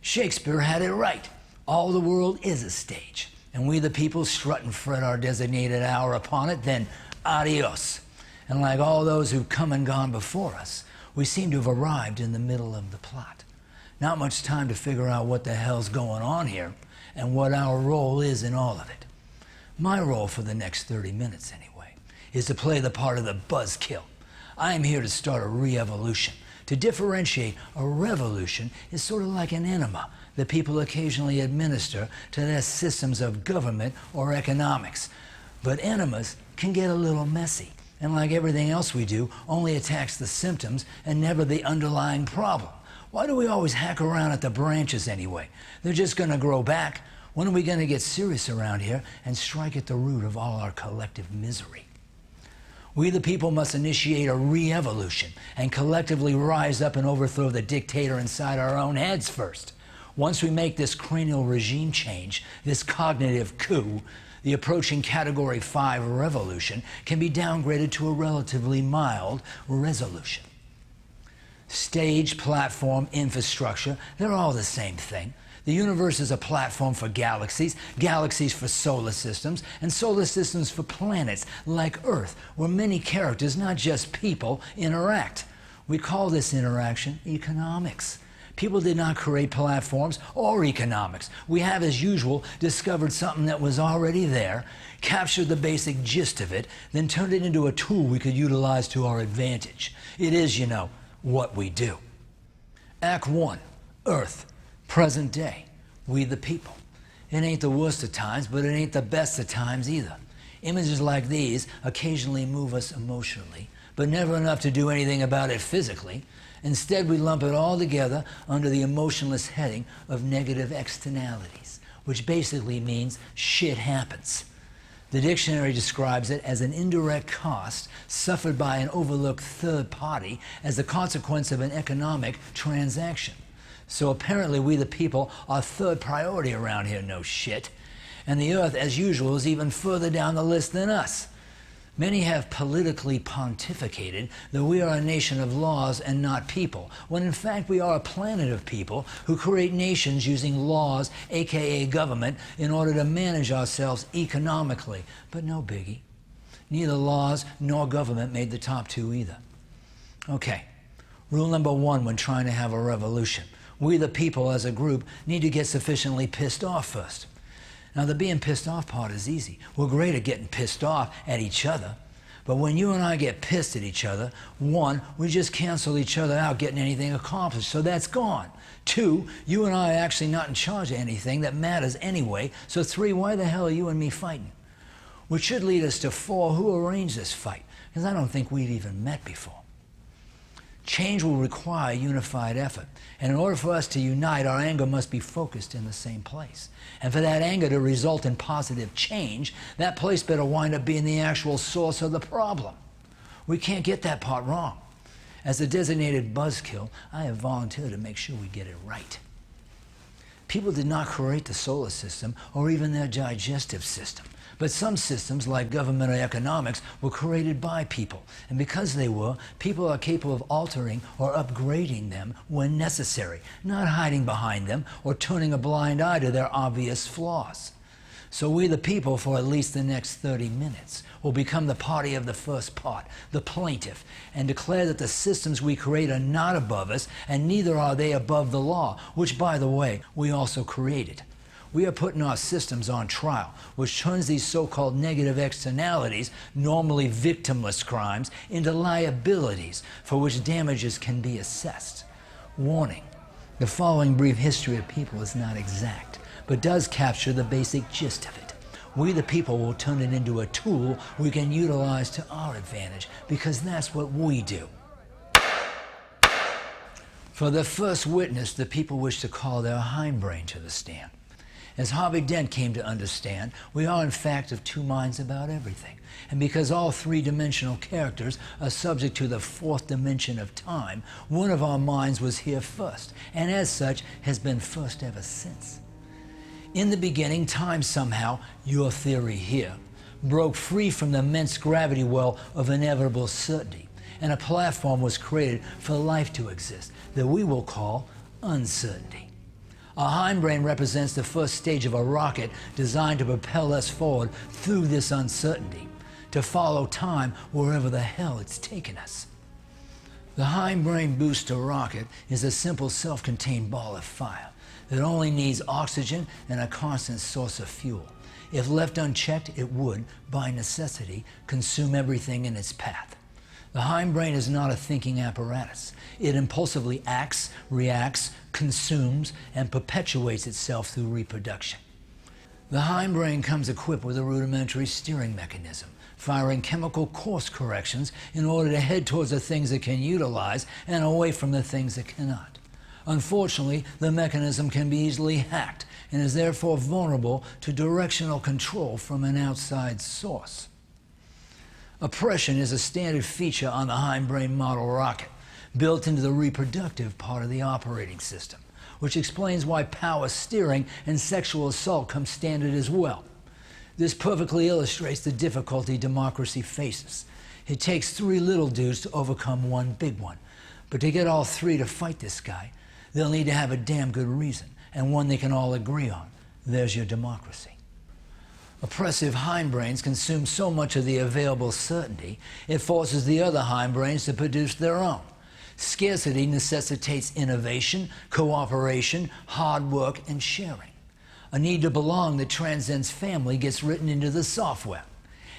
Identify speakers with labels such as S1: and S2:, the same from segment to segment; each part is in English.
S1: Shakespeare had it right. All the world is a stage, and we the people strut and fret our designated hour upon it, then adios. And like all those who've come and gone before us, we seem to have arrived in the middle of the plot. Not much time to figure out what the hell's going on here and what our role is in all of it. My role for the next 30 minutes anyway is to play the part of the buzzkill. I am here to start a re-evolution. To differentiate, a revolution is sort of like an enema that people occasionally administer to their systems of government or economics. But enemas can get a little messy, and like everything else we do, only attacks the symptoms and never the underlying problem. Why do we always hack around at the branches anyway? They're just gonna grow back. When are we gonna get serious around here and strike at the root of all our collective misery? We the people must initiate a re-evolution and collectively rise up and overthrow the dictator inside our own heads first. Once we make this cranial regime change, this cognitive coup, the approaching Category 5 revolution can be downgraded to a relatively mild resolution. Stage, platform, infrastructure, they're all the same thing. The universe is a platform for galaxies, galaxies for solar systems, and solar systems for planets like Earth, where many characters, not just people, interact. We call this interaction economics. People did not create platforms or economics. We have, as usual, discovered something that was already there, captured the basic gist of it, then turned it into a tool we could utilize to our advantage. It is, you know, what we do. Act 1, Earth. Present day, we the people. It ain't the worst of times, but it ain't the best of times either. Images like these occasionally move us emotionally, but never enough to do anything about it physically. Instead, we lump it all together under the emotionless heading of negative externalities, which basically means shit happens. The dictionary describes it as an indirect cost suffered by an overlooked third party as a consequence of an economic transaction. So apparently we the people are third priority around here, no shit. And the Earth, as usual, is even further down the list than us. Many have politically pontificated that we are a nation of laws and not people, when in fact we are a planet of people who create nations using laws, aka government, in order to manage ourselves economically. But no biggie. Neither laws nor government made the top two either. Okay, rule number 1 when trying to have a revolution. We the people as a group need to get sufficiently pissed off first. Now the being pissed off part is easy. We're great at getting pissed off at each other. But when you and I get pissed at each other, 1, we just cancel each other out getting anything accomplished, so that's gone. 2, you and I are actually not in charge of anything that matters anyway, so 3, why the hell are you and me fighting? Which should lead us to 4, who arranged this fight? Because I don't think we've even met before. Change will require unified effort, and in order for us to unite, our anger must be focused in the same place. And for that anger to result in positive change, that place better wind up being the actual source of the problem. We can't get that part wrong. As a designated buzzkill, I have volunteered to make sure we get it right. People did not create the solar system or even their digestive system. But some systems, like government or economics, were created by people. And because they were, people are capable of altering or upgrading them when necessary, not hiding behind them or turning a blind eye to their obvious flaws. So we the people, for at least the next 30 minutes, will become the party of the first part, the plaintiff, and declare that the systems we create are not above us, and neither are they above the law, which, by the way, we also created. We are putting our systems on trial, which turns these so-called negative externalities, normally victimless crimes, into liabilities for which damages can be assessed. Warning, the following brief history of people is not exact, but does capture the basic gist of it. We the people will turn it into a tool we can utilize to our advantage, because that's what we do. For the first witness, the people wish to call their hindbrain to the stand. As Harvey Dent came to understand, we are in fact of two minds about everything. And because all three-dimensional characters are subject to the fourth dimension of time, one of our minds was here first, and as such has been first ever since. In the beginning, time somehow, your theory here, broke free from the immense gravity well of inevitable certainty, and a platform was created for life to exist that we will call uncertainty. Our hindbrain represents the first stage of a rocket designed to propel us forward through this uncertainty, to follow time wherever the hell it's taken us. The hindbrain booster rocket is a simple self-contained ball of fire that only needs oxygen and a constant source of fuel. If left unchecked, it would, by necessity, consume everything in its path. The hindbrain is not a thinking apparatus. It impulsively acts, reacts, consumes, and perpetuates itself through reproduction. The hindbrain comes equipped with a rudimentary steering mechanism, firing chemical course corrections in order to head towards the things it can utilize and away from the things it cannot. Unfortunately, the mechanism can be easily hacked and is therefore vulnerable to directional control from an outside source. Oppression is a standard feature on the hindbrain model rocket, built into the reproductive part of the operating system, which explains why power steering and sexual assault come standard as well. This perfectly illustrates the difficulty democracy faces. It takes 3 little dudes to overcome 1 big one. But to get all 3 to fight this guy, they'll need to have a damn good reason, and one they can all agree on. There's your democracy. Oppressive hindbrains consume so much of the available certainty, it forces the other hindbrains to produce their own. Scarcity necessitates innovation, cooperation, hard work, and sharing. A need to belong that transcends family gets written into the software.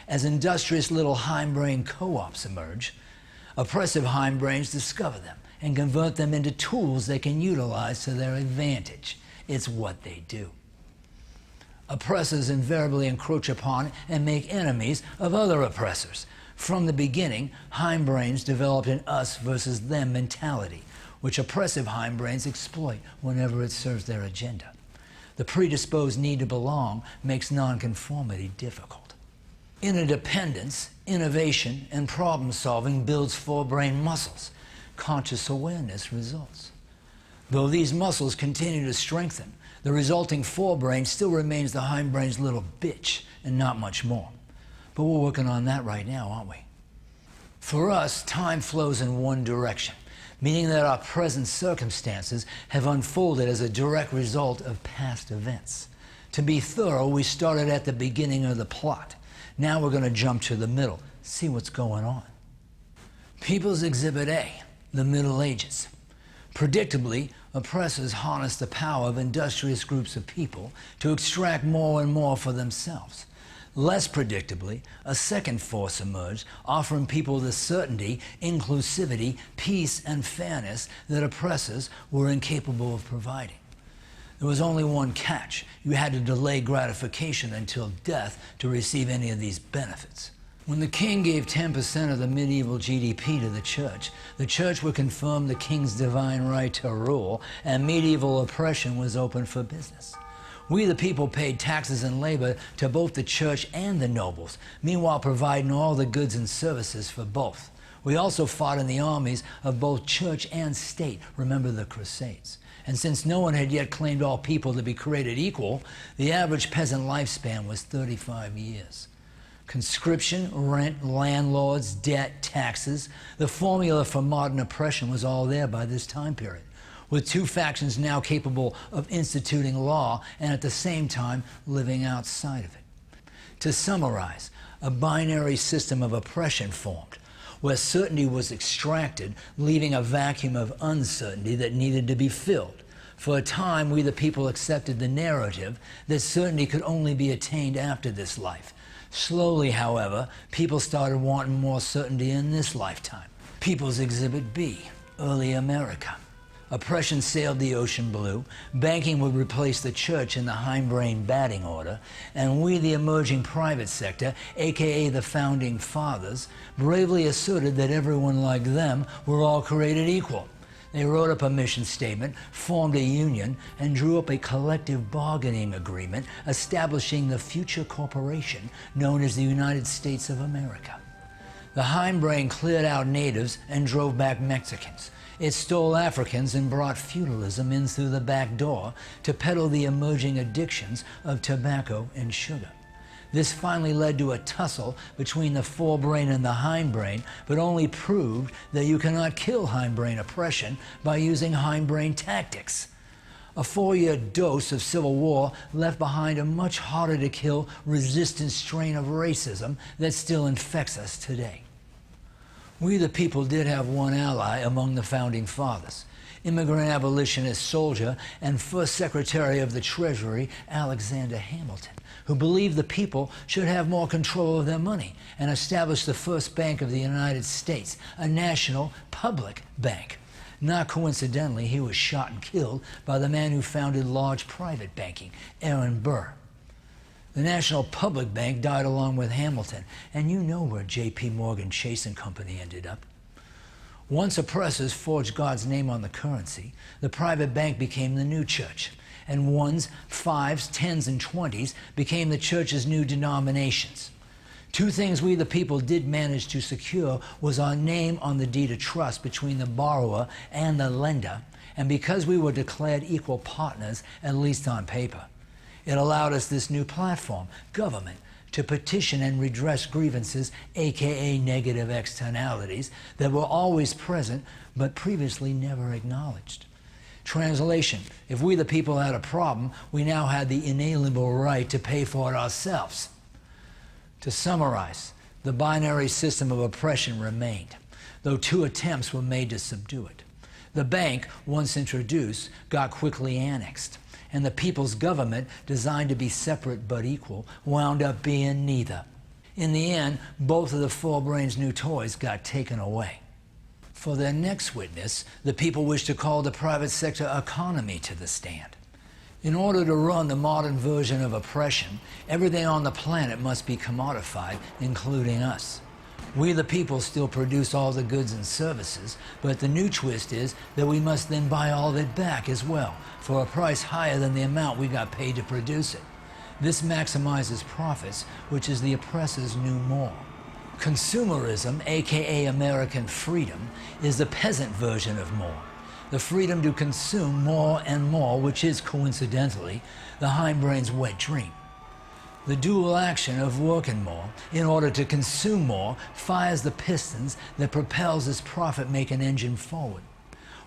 S1: As industrious little hindbrain co-ops emerge, oppressive hindbrains discover them and convert them into tools they can utilize to their advantage. It's what they do. Oppressors invariably encroach upon and make enemies of other oppressors. From the beginning, hindbrains developed an us versus them mentality, which oppressive hindbrains exploit whenever it serves their agenda. The predisposed need to belong makes nonconformity difficult. Interdependence, innovation, and problem-solving builds forebrain muscles. Conscious awareness results. Though these muscles continue to strengthen, the resulting forebrain still remains the hindbrain's little bitch and not much more. But we're working on that right now, aren't we? For us, time flows in one direction, meaning that our present circumstances have unfolded as a direct result of past events. To be thorough, we started at the beginning of the plot. Now we're going to jump to the middle, see what's going on. People's Exhibit A, the Middle Ages. Predictably, oppressors harnessed the power of industrious groups of people to extract more and more for themselves. Less predictably, a second force emerged, offering people the certainty, inclusivity, peace, and fairness that oppressors were incapable of providing. There was only one catch. You had to delay gratification until death to receive any of these benefits. When the king gave 10% of the medieval GDP to the church would confirm the king's divine right to rule, and medieval oppression was open for business. We, the people, paid taxes and labor to both the church and the nobles, meanwhile providing all the goods and services for both. We also fought in the armies of both church and state, remember the Crusades. And since no one had yet claimed all people to be created equal, the average peasant lifespan was 35 years. Conscription, rent, landlords, debt, taxes, the formula for modern oppression was all there by this time period, with 2 factions now capable of instituting law and at the same time living outside of it. To summarize, a binary system of oppression formed, where certainty was extracted, leaving a vacuum of uncertainty that needed to be filled. For a time, we the people accepted the narrative that certainty could only be attained after this life. Slowly, however, people started wanting more certainty in this lifetime. People's Exhibit B, early America. Oppression sailed the ocean blue, banking would replace the church in the hindbrain batting order, and we, the emerging private sector, aka the Founding Fathers, bravely asserted that everyone like them were all created equal. They wrote up a mission statement, formed a union, and drew up a collective bargaining agreement establishing the future corporation known as the United States of America. The hindbrain cleared out natives and drove back Mexicans. It stole Africans and brought feudalism in through the back door to peddle the emerging addictions of tobacco and sugar. This finally led to a tussle between the forebrain and the hindbrain, but only proved that you cannot kill hindbrain oppression by using hindbrain tactics. A 4-year dose of Civil War left behind a much harder to kill resistant strain of racism that still infects us today. We the people did have one ally among the Founding Fathers, immigrant abolitionist soldier and first Secretary of the Treasury, Alexander Hamilton, who believed the people should have more control of their money and established the first bank of the United States, a national public bank. Not coincidentally, he was shot and killed by the man who founded large private banking, Aaron Burr. The National Public Bank died along with Hamilton, and you know where J.P. Morgan Chase and Company ended up. Once oppressors forged God's name on the currency, the private bank became the new church, and ones, fives, tens, and 20s became the church's new denominations. Two things we the people did manage to secure was our name on the deed of trust between the borrower and the lender, and because we were declared equal partners, at least on paper. It allowed us this new platform, government, to petition and redress grievances, aka negative externalities, that were always present but previously never acknowledged. Translation: if we the people had a problem, we now had the inalienable right to pay for it ourselves. To summarize, the binary system of oppression remained, though 2 attempts were made to subdue it. The bank, once introduced, got quickly annexed, and the people's government, designed to be separate but equal, wound up being neither. In the end, both of the forebrain's new toys got taken away. For their next witness, the people wish to call the private sector economy to the stand. In order to run the modern version of oppression, everything on the planet must be commodified, including us. We the people still produce all the goods and services, but the new twist is that we must then buy all of it back as well, for a price higher than the amount we got paid to produce it. This maximizes profits, which is the oppressor's new more. Consumerism, aka American freedom, is the peasant version of more. The freedom to consume more and more, which is, coincidentally, the hindbrain's wet dream. The dual action of working more in order to consume more fires the pistons that propels this profit-making engine forward.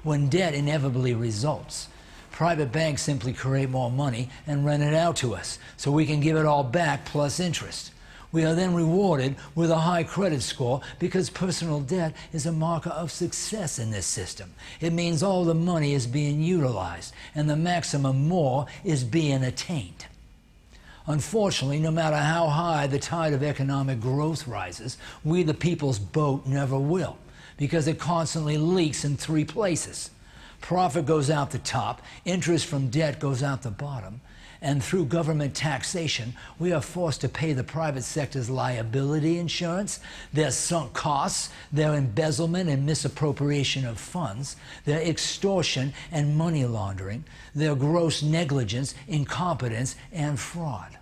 S1: When debt inevitably results, private banks simply create more money and rent it out to us, so we can give it all back plus interest. We are then rewarded with a high credit score because personal debt is a marker of success in this system. It means all the money is being utilized and the maximum more is being attained. Unfortunately, no matter how high the tide of economic growth rises, we the people's boat never will, because it constantly leaks in 3 places. Profit goes out the top, interest from debt goes out the bottom, and through government taxation, we are forced to pay the private sector's liability insurance, their sunk costs, their embezzlement and misappropriation of funds, their extortion and money laundering, their gross negligence, incompetence, and fraud.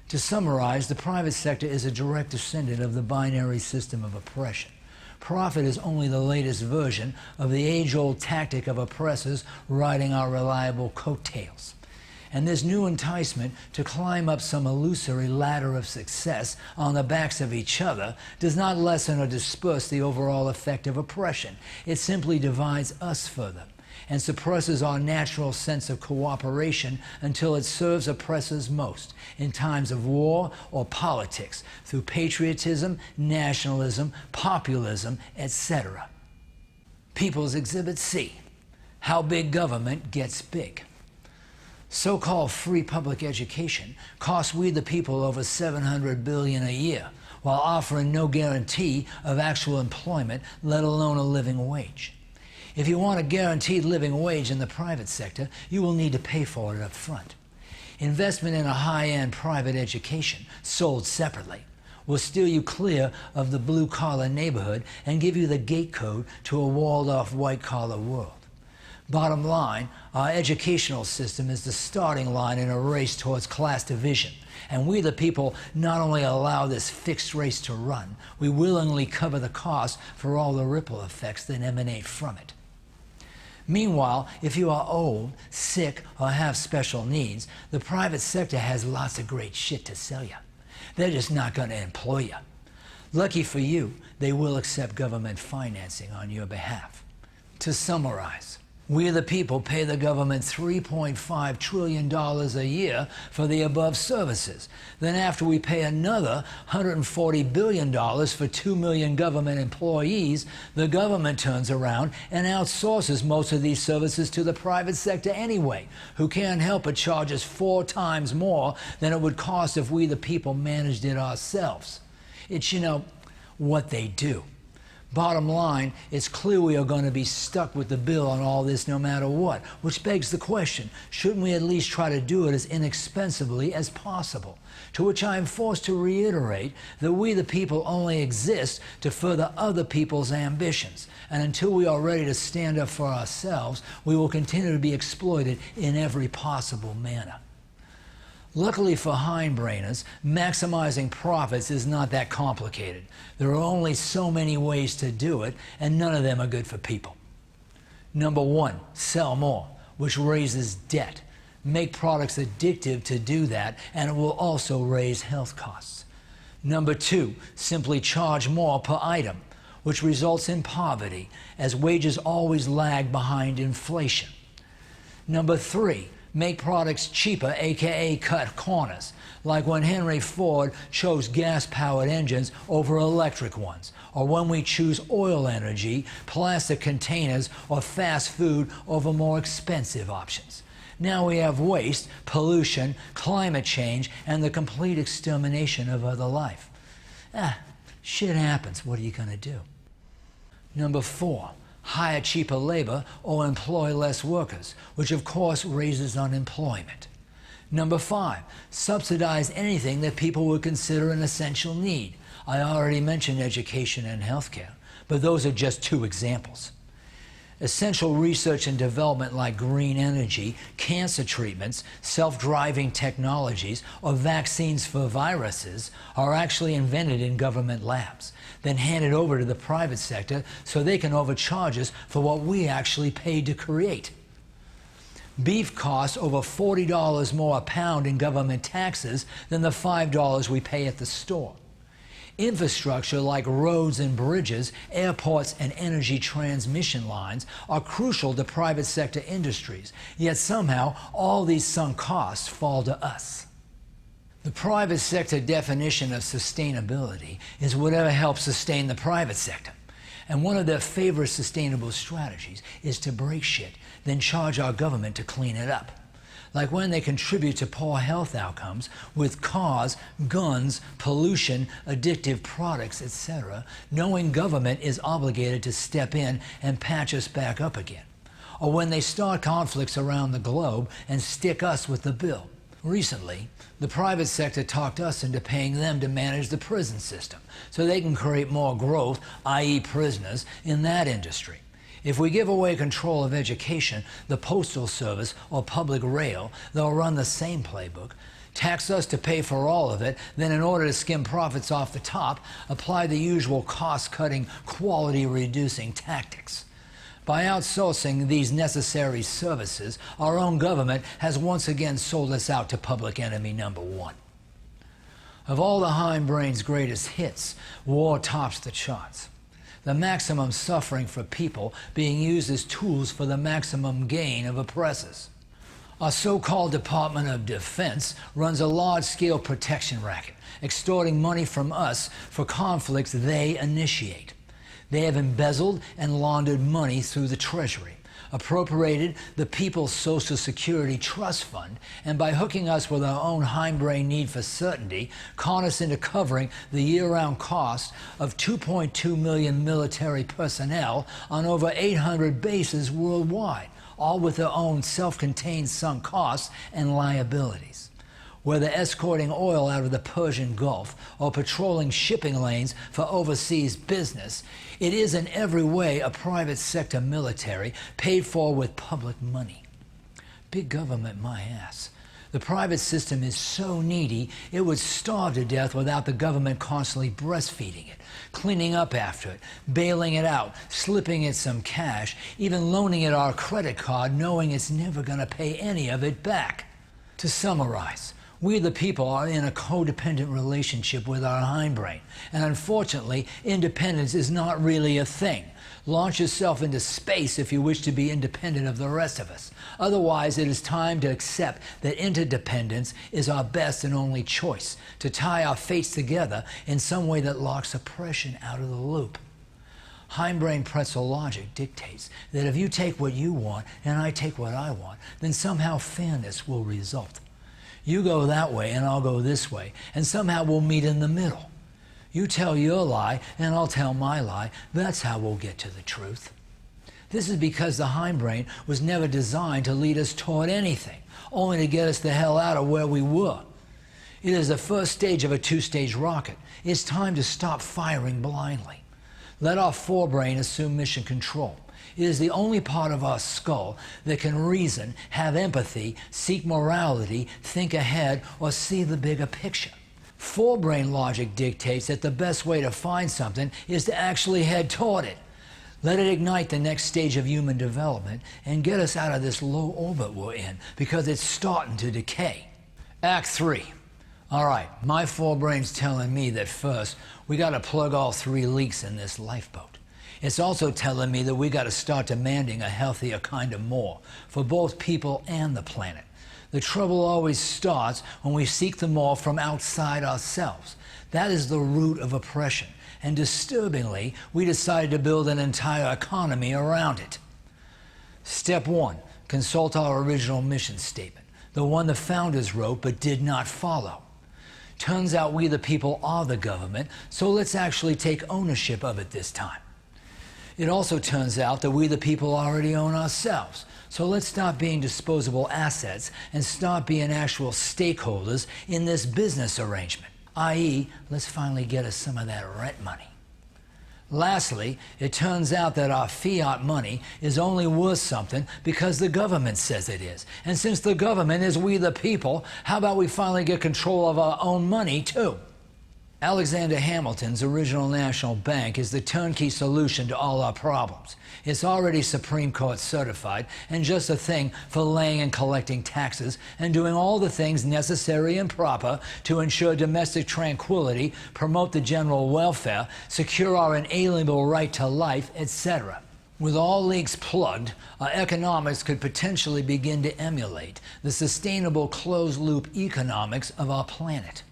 S1: To summarize, the private sector is a direct descendant of the binary system of oppression. Profit is only the latest version of the age-old tactic of oppressors riding our reliable coattails. And this new enticement to climb up some illusory ladder of success on the backs of each other does not lessen or disperse the overall effect of oppression. It simply divides us further and suppresses our natural sense of cooperation until it serves oppressors most in times of war or politics through patriotism, nationalism, populism, etc. People's Exhibit C: How Big Government Gets Big. So-called free public education costs we the people over $700 billion a year, while offering no guarantee of actual employment, let alone a living wage. If you want a guaranteed living wage in the private sector, you will need to pay for it up front. Investment in a high-end private education, sold separately, will steer you clear of the blue-collar neighborhood and give you the gate code to a walled-off white-collar world. Bottom line, our educational system is the starting line in a race towards class division, and we the people not only allow this fixed race to run, we willingly cover the cost for all the ripple effects that emanate from it. Meanwhile, if you are old, sick, or have special needs, the private sector has lots of great shit to sell you. They're just not going to employ you. Lucky for you, they will accept government financing on your behalf. To summarize, We the people pay the government $3.5 trillion a year for the above services. Then after we pay another $140 billion for 2 million government employees, the government turns around and outsources most of these services to the private sector anyway, who can't help but charge us 4 times more than it would cost if we the people managed it ourselves. It's, what they do. Bottom line, it's clear we are going to be stuck with the bill on all this no matter what, which begs the question, shouldn't we at least try to do it as inexpensively as possible? To which I am forced to reiterate that we the people only exist to further other people's ambitions, and until we are ready to stand up for ourselves, we will continue to be exploited in every possible manner. Luckily for hindbrainers, maximizing profits is not that complicated. There are only so many ways to do it, and none of them are good for people. Number 1, sell more, which raises debt. Make products addictive to do that, and it will also raise health costs. Number 2, simply charge more per item, which results in poverty, as wages always lag behind inflation. Number 3, make products cheaper, aka cut corners, like when Henry Ford chose gas-powered engines over electric ones, or when we choose oil energy, plastic containers, or fast food over more expensive options. Now we have waste, pollution, climate change, and the complete extermination of other life. Shit happens. What are you going to do? Number 4, hire cheaper labor or employ less workers, which of course raises unemployment. Number 5, subsidize anything that people would consider an essential need. I already mentioned education and healthcare, but those are just 2 examples. Essential research and development like green energy, cancer treatments, self-driving technologies, or vaccines for viruses are actually invented in government labs, then handed over to the private sector so they can overcharge us for what we actually paid to create. Beef costs over $40 more a pound in government taxes than the $5 we pay at the store. Infrastructure like roads and bridges, airports, and energy transmission lines are crucial to private sector industries, yet somehow all these sunk costs fall to us. The private sector definition of sustainability is whatever helps sustain the private sector. And one of their favorite sustainable strategies is to break shit, then charge our government to clean it up. Like when they contribute to poor health outcomes with cars, guns, pollution, addictive products, etc., knowing government is obligated to step in and patch us back up again. Or when they start conflicts around the globe and stick us with the bill. Recently, the private sector talked us into paying them to manage the prison system so they can create more growth, i.e. prisoners, in that industry. If we give away control of education, the postal service, or public rail, they'll run the same playbook, tax us to pay for all of it, then in order to skim profits off the top, apply the usual cost-cutting, quality-reducing tactics. By outsourcing these necessary services, our own government has once again sold us out to public enemy number 1. Of all the hindbrain's greatest hits, war tops the charts. The maximum suffering for people being used as tools for the maximum gain of oppressors. Our so-called Department of Defense runs a large-scale protection racket, extorting money from us for conflicts they initiate. They have embezzled and laundered money through the Treasury, appropriated the People's Social Security Trust Fund, and by hooking us with our own hindbrain need for certainty, con us into covering the year-round cost of 2.2 million military personnel on over 800 bases worldwide, all with their own self-contained sunk costs and liabilities. Whether escorting oil out of the Persian Gulf or patrolling shipping lanes for overseas business, it is in every way a private sector military paid for with public money. Big government, my ass. The private system is so needy it would starve to death without the government constantly breastfeeding it, cleaning up after it, bailing it out, slipping it some cash, even loaning it our credit card knowing it's never going to pay any of it back. To summarize, We, the people, are in a codependent relationship with our hindbrain, and unfortunately, independence is not really a thing. Launch yourself into space if you wish to be independent of the rest of us. Otherwise, it is time to accept that interdependence is our best and only choice, to tie our fates together in some way that locks oppression out of the loop. Hindbrain pretzel logic dictates that if you take what you want and I take what I want, then somehow fairness will result. You go that way and I'll go this way, and somehow we'll meet in the middle. You tell your lie and I'll tell my lie. That's how we'll get to the truth. This is because the hindbrain was never designed to lead us toward anything, only to get us the hell out of where we were. It is the first stage of a two-stage rocket. It's time to stop firing blindly. Let our forebrain assume mission control. It is the only part of our skull that can reason, have empathy, seek morality, think ahead, or see the bigger picture. Forebrain logic dictates that the best way to find something is to actually head toward it. Let it ignite the next stage of human development and get us out of this low orbit we're in, because it's starting to decay. Act 3. All right, my forebrain's telling me that first we got to plug all 3 leaks in this lifeboat. It's also telling me that we got to start demanding a healthier kind of more for both people and the planet. The trouble always starts when we seek the more from outside ourselves. That is the root of oppression, and disturbingly, we decided to build an entire economy around it. Step 1, consult our original mission statement, the one the founders wrote but did not follow. Turns out we the people are the government, so let's actually take ownership of it this time. It also turns out that we the people already own ourselves, so let's stop being disposable assets and start being actual stakeholders in this business arrangement, i.e., let's finally get us some of that rent money. Lastly, it turns out that our fiat money is only worth something because the government says it is. And since the government is we the people, how about we finally get control of our own money too? Alexander Hamilton's original national bank is the turnkey solution to all our problems. It's already Supreme Court certified and just a thing for laying and collecting taxes and doing all the things necessary and proper to ensure domestic tranquility, promote the general welfare, secure our inalienable right to life, etc. With all leaks plugged, our economics could potentially begin to emulate the sustainable closed-loop economics of our planet.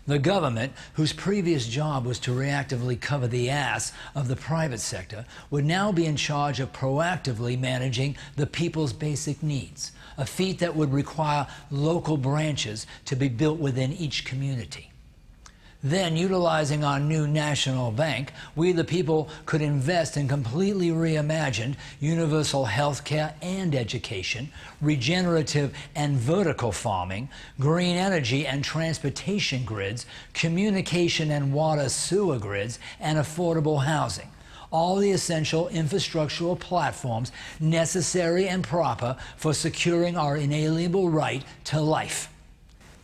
S1: The government, whose previous job was to reactively cover the ass of the private sector, would now be in charge of proactively managing the people's basic needs, a feat that would require local branches to be built within each community. Then, utilizing our new national bank, we the people could invest in completely reimagined universal health care and education, regenerative and vertical farming, green energy and transportation grids, communication and water sewer grids, and affordable housing. All the essential infrastructural platforms necessary and proper for securing our inalienable right to life.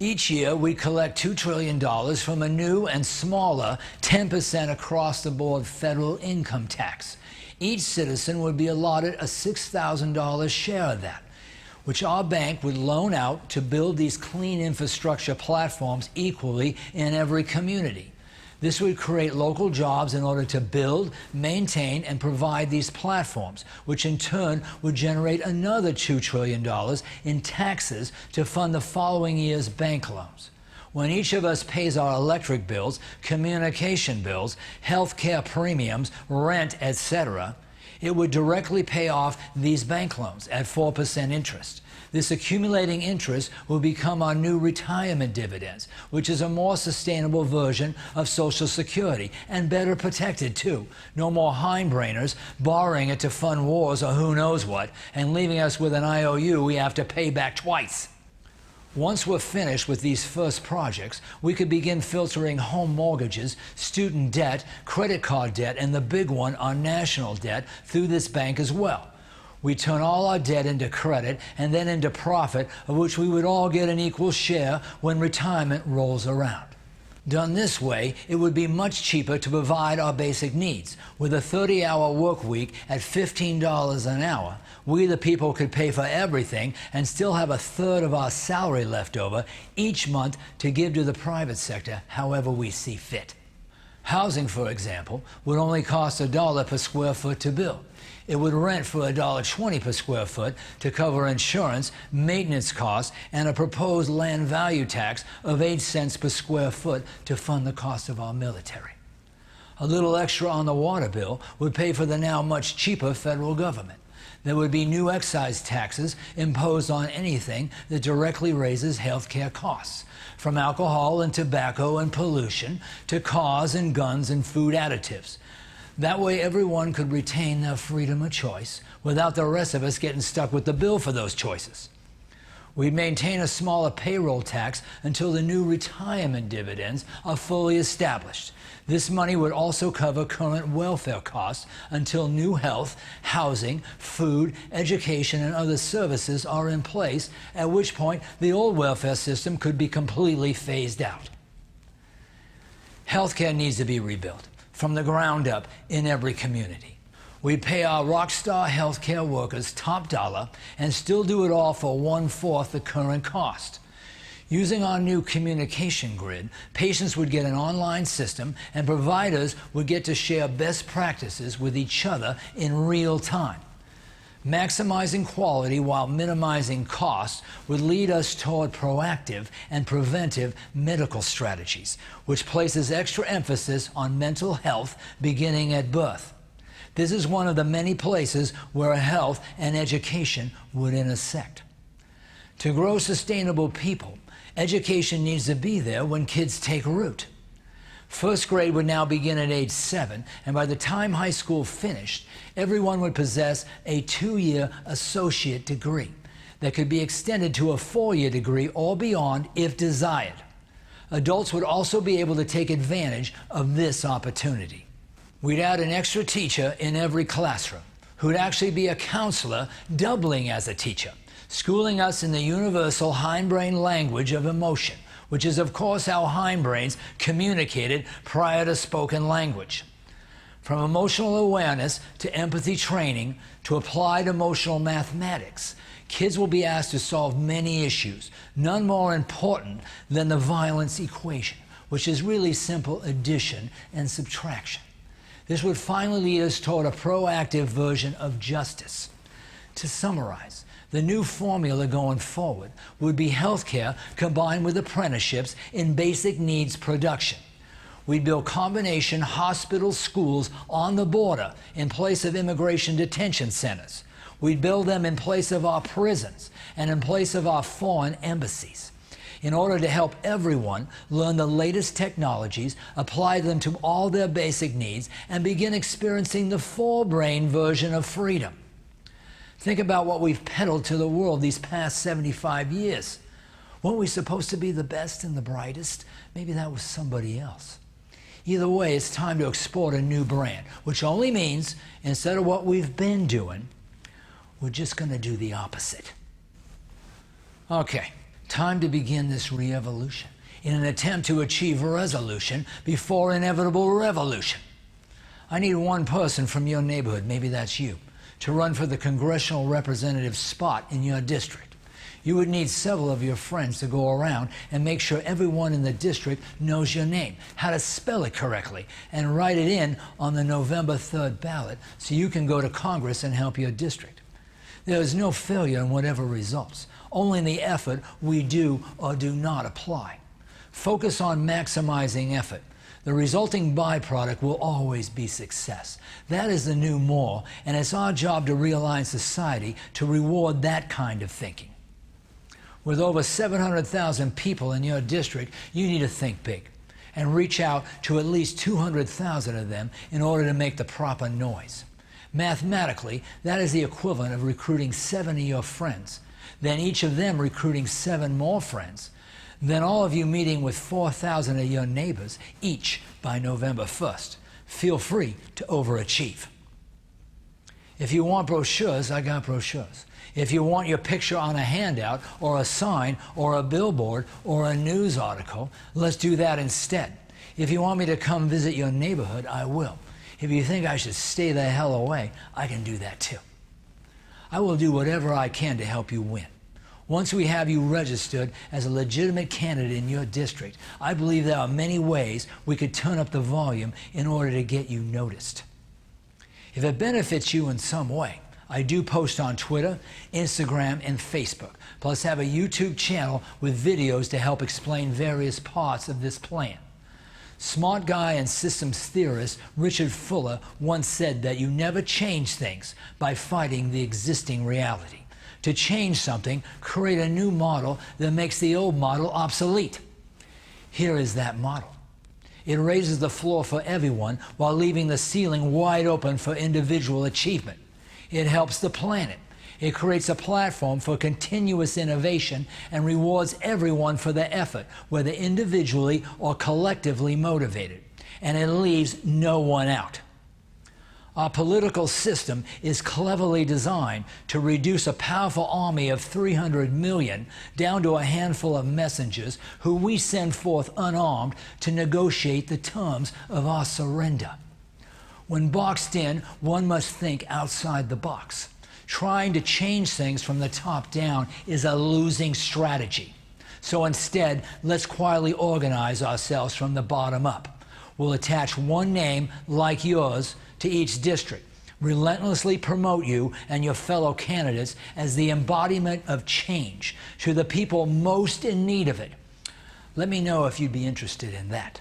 S1: Each year, we collect $2 trillion from a new and smaller 10% across-the-board federal income tax. Each citizen would be allotted a $6,000 share of that, which our bank would loan out to build these clean infrastructure platforms equally in every community. This would create local jobs in order to build, maintain, and provide these platforms, which in turn would generate another $2 trillion in taxes to fund the following year's bank loans. When each of us pays our electric bills, communication bills, health care premiums, rent, etc., it would directly pay off these bank loans at 4% interest. This accumulating interest will become our new retirement dividends, which is a more sustainable version of Social Security, and better protected too. No more hindbrainers borrowing it to fund wars or who knows what, and leaving us with an IOU we have to pay back twice. Once we're finished with these first projects, we could begin filtering home mortgages, student debt, credit card debt, and the big one, our national debt, through this bank as well. We turn all our debt into credit and then into profit, of which we would all get an equal share when retirement rolls around. Done this way, it would be much cheaper to provide our basic needs. With a 30-hour work week at $15 an hour, we the people could pay for everything and still have a third of our salary left over each month to give to the private sector however we see fit. Housing, for example, would only cost $1 per square foot to build. It would rent for $1.20 per square foot to cover insurance, maintenance costs, and a proposed land value tax of 8 cents per square foot to fund the cost of our military. A little extra on the water bill would pay for the now much cheaper federal government. There would be new excise taxes imposed on anything that directly raises health care costs, from alcohol and tobacco and pollution to cars and guns and food additives. That way everyone could retain their freedom of choice without the rest of us getting stuck with the bill for those choices. We'd maintain a smaller payroll tax until the new retirement dividends are fully established. This money would also cover current welfare costs until new health, housing, food, education, and other services are in place, at which point the old welfare system could be completely phased out. Healthcare needs to be rebuilt from the ground up in every community. We pay our rockstar healthcare workers top dollar and still do it all for 1/4 the current cost. Using our new communication grid, patients would get an online system and providers would get to share best practices with each other in real time. Maximizing quality while minimizing costs would lead us toward proactive and preventive medical strategies, which places extra emphasis on mental health beginning at birth. This is one of the many places where health and education would intersect. To grow sustainable people, education needs to be there when kids take root. First grade would now begin at age 7, and by the time high school finished, everyone would possess a 2-year associate degree that could be extended to a 4-year degree or beyond if desired. Adults would also be able to take advantage of this opportunity. We'd add an extra teacher in every classroom who'd actually be a counselor doubling as a teacher, schooling us in the universal hindbrain language of emotion, which is of course how hindbrains communicated prior to spoken language. From emotional awareness to empathy training to applied emotional mathematics, kids will be asked to solve many issues, none more important than the violence equation, which is really simple addition and subtraction. This would finally lead us toward a proactive version of justice. To summarize, the new formula going forward would be healthcare combined with apprenticeships in basic needs production. We'd build combination hospital schools on the border in place of immigration detention centers. We'd build them in place of our prisons and in place of our foreign embassies, in order to help everyone learn the latest technologies, apply them to all their basic needs, and begin experiencing the forebrain version of freedom. Think about what we've peddled to the world these past 75 years. Weren't we supposed to be the best and the brightest? Maybe that was somebody else. Either way, it's time to export a new brand, which only means instead of what we've been doing, we're just going to do the opposite. Okay. Time to begin this re-evolution in an attempt to achieve resolution before inevitable revolution. I need one person from your neighborhood, maybe that's you, to run for the congressional representative spot in your district. You would need several of your friends to go around and make sure everyone in the district knows your name, how to spell it correctly, and write it in on the November 3rd ballot so you can go to Congress and help your district. There is no failure in whatever results, only in the effort we do or do not apply. Focus on maximizing effort. The resulting byproduct will always be success. That is the new more, and it's our job to realign society to reward that kind of thinking. With over 700,000 people in your district, you need to think big and reach out to at least 200,000 of them in order to make the proper noise. Mathematically, that is the equivalent of recruiting 7 of your friends, then each of them recruiting 7 more friends, then all of you meeting with 4,000 of your neighbors, each by November 1st. Feel free to overachieve. If you want brochures, I got brochures. If you want your picture on a handout or a sign or a billboard or a news article, let's do that instead. If you want me to come visit your neighborhood, I will. If you think I should stay the hell away, I can do that too. I will do whatever I can to help you win. Once we have you registered as a legitimate candidate in your district, I believe there are many ways we could turn up the volume in order to get you noticed. If it benefits you in some way, I do post on Twitter, Instagram, and Facebook, plus have a YouTube channel with videos to help explain various parts of this plan. Smart guy and systems theorist Richard Fuller once said that you never change things by fighting the existing reality. To change something, create a new model that makes the old model obsolete. Here is that model. It raises the floor for everyone while leaving the ceiling wide open for individual achievement. It helps the planet. It creates a platform for continuous innovation and rewards everyone for their effort, whether individually or collectively motivated. And it leaves no one out. Our political system is cleverly designed to reduce a powerful army of 300 million down to a handful of messengers who we send forth unarmed to negotiate the terms of our surrender. When boxed in, one must think outside the box. Trying to change things from the top down is a losing strategy. So instead, let's quietly organize ourselves from the bottom up. We'll attach one name like yours to each district, relentlessly promote you and your fellow candidates as the embodiment of change to the people most in need of it. Let me know if you'd be interested in that.